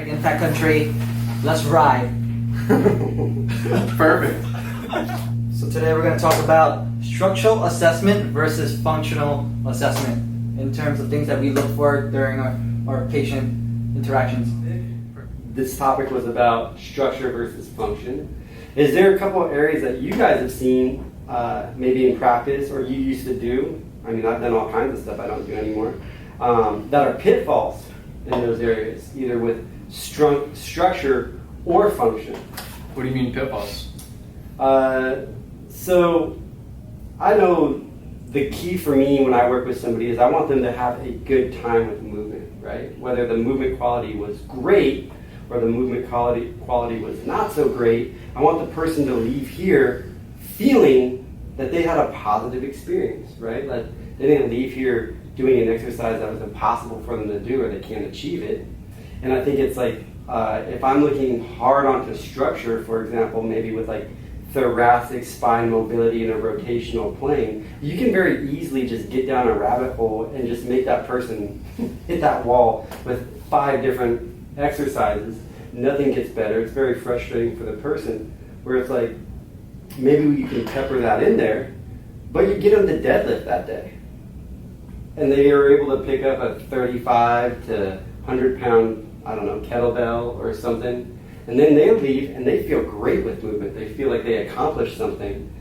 traffic in tech country. Let's ride. Perfect. So today we're going to talk about structural assessment versus functional assessment in terms of things that we look for during our patient interactions. This topic was about structure versus function. Is there a couple of areas that you guys have seen, maybe in practice, or you used to do? I mean, I've done all kinds of stuff I don't do anymore, that are pitfalls in those areas, either with structure or function. What do you mean pitfalls? So I know the key for me when I work with somebody is I want them to have a good time with movement, right? Whether the movement quality was great or the movement quality was not so great, I want the person to leave here feeling that they had a positive experience, right? Like they didn't leave here doing an exercise that was impossible for them to do or they can't achieve it. And I think it's like, if I'm looking hard onto structure, for example, maybe with like thoracic spine mobility in a rotational plane, you can very easily just get down a rabbit hole and just make that person hit that wall with 5 different exercises. Nothing gets better. It's very frustrating for the person, where it's like, maybe you can pepper that in there, but you get them to deadlift that day. And they are able to pick up a 35 to 100 pound, I don't know, kettlebell or something. And then they leave and they feel great with movement. They feel like they accomplished something.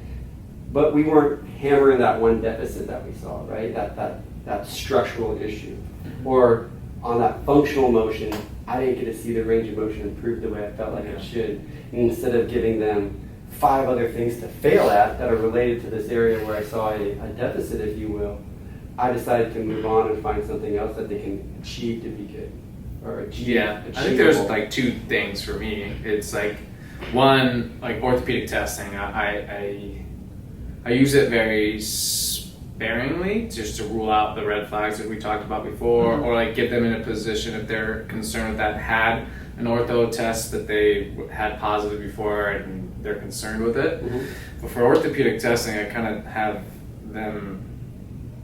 But we weren't hammering that one deficit that we saw, right? That structural issue. Or on that functional motion, I didn't get to see the range of motion improve the way I felt like it should. And instead of giving them 5 other things to fail at that are related to this area where I saw a deficit, if you will, I decided to move on and find something else that they can achieve to be good. I think there's like 2 things for me. It's like, one, like orthopedic testing. I use it very sparingly, just to rule out the red flags that we talked about before, or like get them in a position if they're concerned that had an ortho test that they had positive before and they're concerned with it. But for orthopedic testing, I kind of have them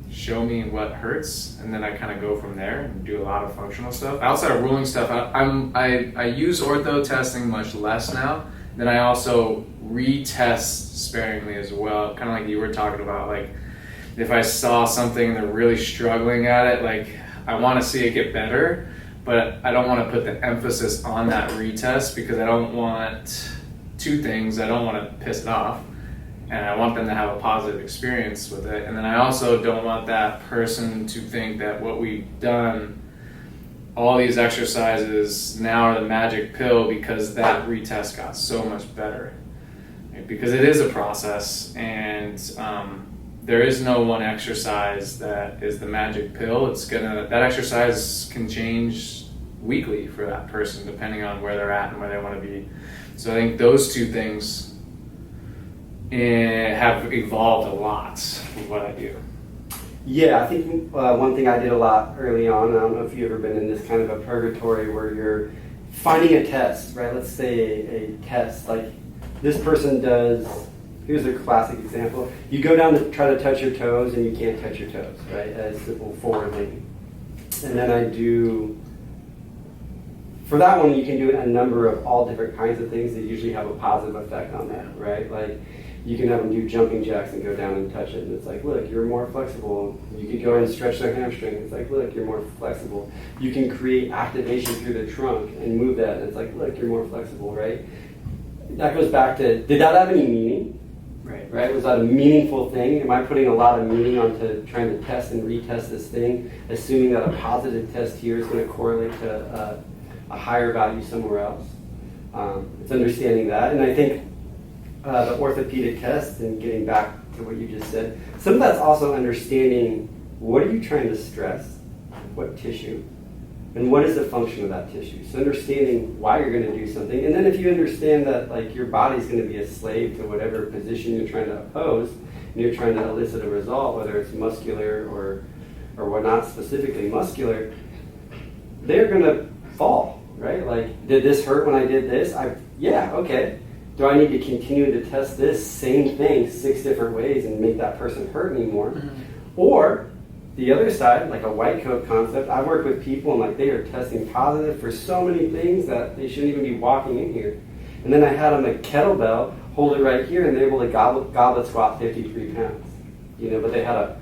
show me what hurts, and then I kind of go from there and do a lot of functional stuff. Outside of ruling stuff, I use ortho testing much less now. Then I also retest sparingly as well, kind of like you were talking about. Like if I saw something and they're really struggling at it, like I want to see it get better, but I don't want to put the emphasis on that retest because I don't want 2 things. I don't want to piss it off, and I want them to have a positive experience with it. And then I also don't want that person to think that what we've done, all these exercises now are the magic pill because that retest got so much better. Right? Because it is a process, and there is no one exercise that is the magic pill. That exercise can change weekly for that person depending on where they're at and where they want to be. So I think those 2 things have evolved a lot with what I do. Yeah, I think one thing I did a lot early on, I don't know if you've ever been in this kind of a purgatory where you're finding a test, right? Let's say a test, like this person does, here's a classic example. You go down to try to touch your toes and you can't touch your toes, right? As simple forward leaning. And then I do, for that one, you can do a number of all different kinds of things that usually have a positive effect on that, right? Like you can have them do jumping jacks and go down and touch it, and it's like, look, you're more flexible. You could go and stretch their hamstring. It's like, look, you're more flexible. You can create activation through the trunk and move that, and it's like, look, you're more flexible, right? That goes back to, did that have any meaning? Right? Was that a meaningful thing? Am I putting a lot of meaning onto trying to test and retest this thing, assuming that a positive test here is going to correlate to a higher value somewhere else? It's understanding that, and I think the orthopedic test, and getting back to what you just said, some of that's also understanding what are you trying to stress, what tissue, and what is the function of that tissue. So understanding why you're going to do something, and then if you understand that like your body's going to be a slave to whatever position you're trying to oppose, and you're trying to elicit a result, whether it's muscular or what, not specifically muscular, they're going to fall, right? Like, did this hurt when I did this? Yeah, okay. Do I need to continue to test this same thing 6 different ways and make that person hurt anymore? Or the other side, like a white coat concept, I've worked with people and like they are testing positive for so many things that they shouldn't even be walking in here. And then I had them a kettlebell, hold it right here, and they're able to goblet squat 53 pounds. You know, but they had a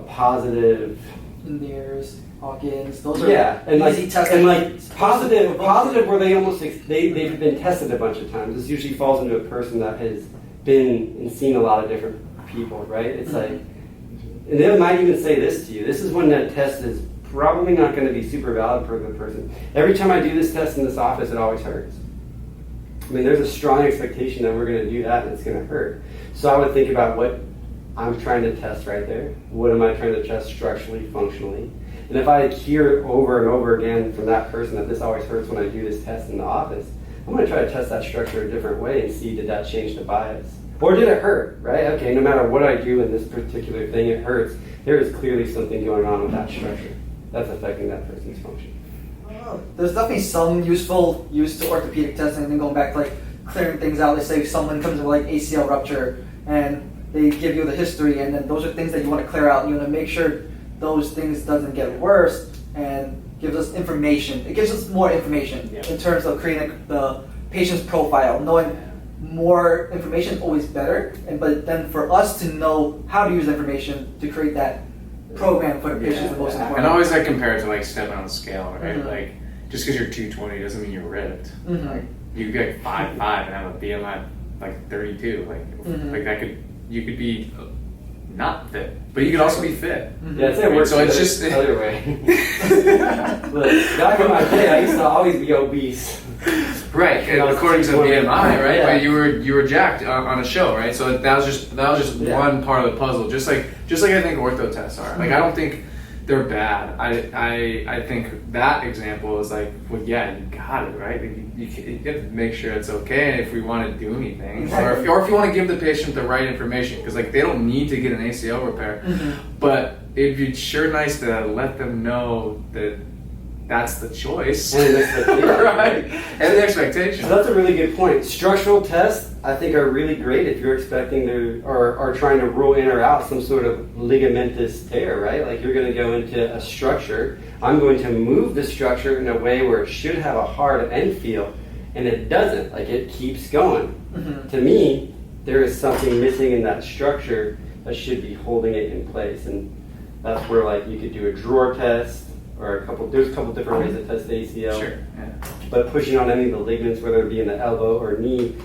positive. Indians, Hawkins, those are and like easy tests. and like positive where they almost they've been tested a bunch of times. This usually falls into a person that has been and seen a lot of different people, right? It's like, and they might even say this to you. This is when that test is probably not going to be super valid for the person. Every time I do this test in this office, it always hurts. I mean, there's a strong expectation that we're going to do that and it's going to hurt. So I would think about what I'm trying to test right there. What am I trying to test structurally, functionally? And if I hear over and over again from that person that this always hurts when I do this test in the office, I'm going to try to test that structure a different way and see, did that change the bias? Or did it hurt, right? Okay, no matter what I do in this particular thing, it hurts. There is clearly something going on with that structure that's affecting that person's function. There's definitely some useful use to orthopedic testing, and then going back to like clearing things out. Let's say someone comes with like ACL rupture and they give you the history, and then those are things that you want to clear out. You want to make sure those things doesn't get worse, and gives us information. It gives us more information in terms of creating the patient's profile. Knowing more information is always better, but then for us to know how to use information to create that program for the patient is the most important. And I always like compare it to like stepping on the scale, right? Like just because you're 220 doesn't mean you're ripped. Like you could be like 5'5" and have a BMI like 32. Like that could. You could be not fit, but you could also be fit. Yeah, it works. So it's just the other way. Look, back in my day, I used to always be obese. Right, according to BMI, right? But you were jacked on a show, right? So that was just one part of the puzzle. Just like I think ortho tests are. Like I don't think they're bad. I think that example is like, well, yeah, you got it, right? You have to make sure it's okay if we want to do anything, or if you want to give the patient the right information, because like they don't need to get an ACL repair, but it'd be sure nice to let them know that that's the choice, and right? And the expectation. So that's a really good point. Structural tests, I think, are really great if you're expecting to or are trying to rule in or out some sort of ligamentous tear, right? Like you're going to go into a structure. I'm going to move the structure in a way where it should have a hard end feel, and it doesn't. Like it keeps going. To me, there is something missing in that structure that should be holding it in place, and that's where like you could do a drawer test. Or there's a couple different ways to test the ACL. Sure, yeah. But pushing on any of the ligaments, whether it be in the elbow or knee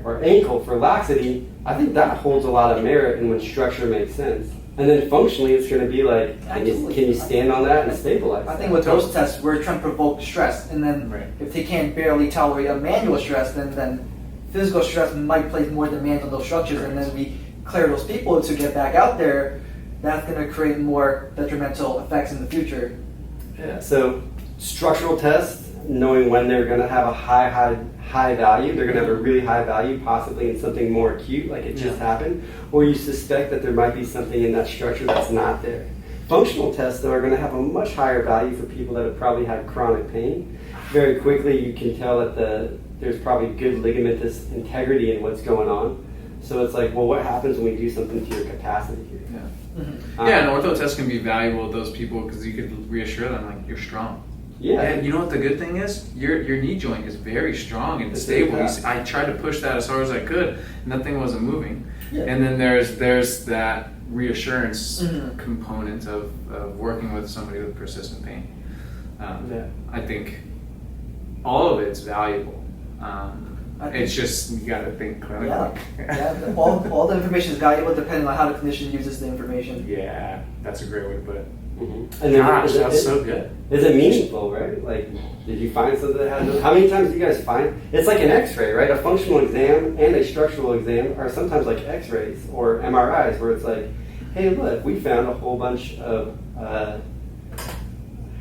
or ankle for laxity, I think that holds a lot of merit in when structure makes sense. And then functionally, it's going to be like, can you stand on that and stabilize? I think with those tests, we're trying to provoke stress, and then if they can't barely tolerate a manual stress, then physical stress might place more demands on those structures, and then we clear those people to get back out there. That's going to create more detrimental effects in the future. Yeah. So structural tests, knowing when they're going to have a high value, they're going to have a really high value, possibly in something more acute, like it just happened, or you suspect that there might be something in that structure that's not there. Functional tests, though, are going to have a much higher value for people that have probably had chronic pain. Very quickly, you can tell that there's probably good ligamentous integrity in what's going on. So it's like, well, what happens when we do something to your capacity here? Yeah, an ortho test can be valuable to those people because you could reassure them like you're strong. Yeah. And you know what the good thing is? Your knee joint is very strong and stable. I tried to push that as hard as I could, and that thing wasn't moving. Yeah. And then there's that reassurance component of working with somebody with persistent pain. I think all of it's valuable. It's just you got to think clinically. Yeah. All the information is valuable depending on how the clinician uses the information. Yeah, that's a great way to put it. And then that's so good. Is it meaningful, right? Like, did you find something that had? How many times do you guys find? It's like an X-ray, right? A functional exam and a structural exam are sometimes like X-rays or MRIs, where it's like, hey, look, we found a whole bunch of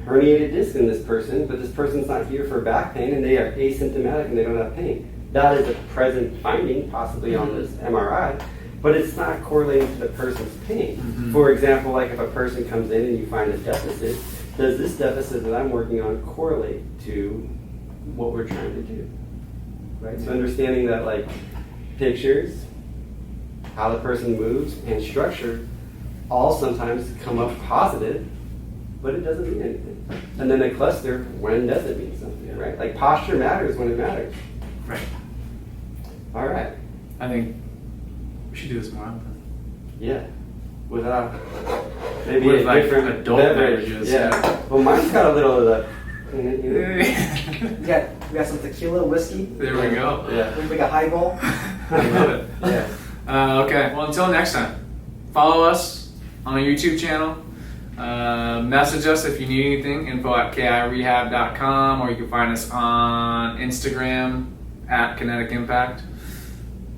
herniated disc in this person, but this person's not here for back pain, and they are asymptomatic and they don't have pain. That is a present finding, possibly on this MRI, but it's not correlating to the person's pain. For example, like if a person comes in and you find a deficit, does this deficit that I'm working on correlate to what we're trying to do? Right? So understanding that like pictures, how the person moves, and structure all sometimes come up positive, but it doesn't mean anything. And then a cluster, when does it mean something, right? Like posture matters when it matters. Right. All right. I think we should do this more often. Yeah. Without maybe With a like different adult beverage. beverages. Yeah. Well, mine's got a little of the. We got some tequila, whiskey. There we go. Yeah. We make a highball. I love it. Yeah. Okay, well, until next time, follow us on our YouTube channel. Message us if you need anything, info@kirehab.com, or you can find us on Instagram @Kinetic Impact.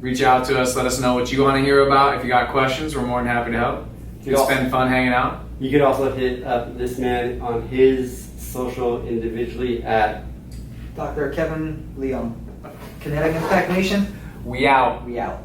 Reach out to us, let us know what you want to hear about. If you got questions, we're more than happy to help. It's been fun hanging out. You could also hit up this man on his social individually at Dr. Kevin Leon. Kinetic Impact Nation, We out. we out.